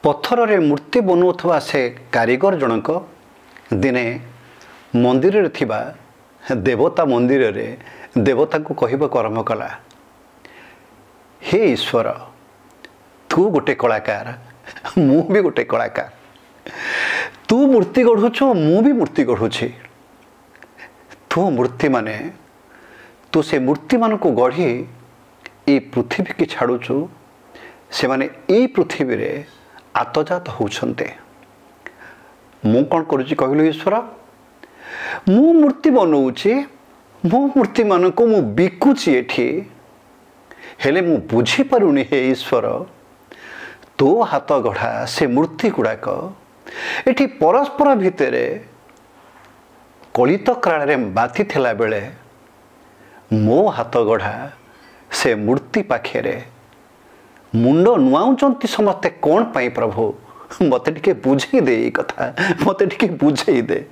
पत्थर रे मूर्ति बनाउथवा से कारीगर जनक दिने मंदिर रे थिबा देवता मंदिर रे देवता को कहबा आरंभ कला, हे ईश्वर तू गोटे कलाकार मु भी गोटे कलाकार, तू मूर्ति गढ़ुछु मु भी मूर्ति गढ़ुछि, तू मूर्ति माने तू से मूर्ति मान को गढ़ी ये पृथ्वी की छाड़ुछु, से माने ये पृथ्वी रे आतजात होउछन्ते। मु कौन करुछि कहलु ईश्वर, मु मूर्ति बनाऊछि, मो मूर्ति मान को मु बिकुछि एठी, हेले मु बुझी पारुनी हे ईश्वर तो हाथ गढ़ा से मूर्ति गुड़ाक एठी परस्पर भितरे कलित काल बाती थिला बेले मो हाथ गढ़ा से मूर्ति पाखे मुंड नुआउचंती समस्ते कौन पाई प्रभु मते टिके बुझे दे कथा, मते टिके बुझे दे।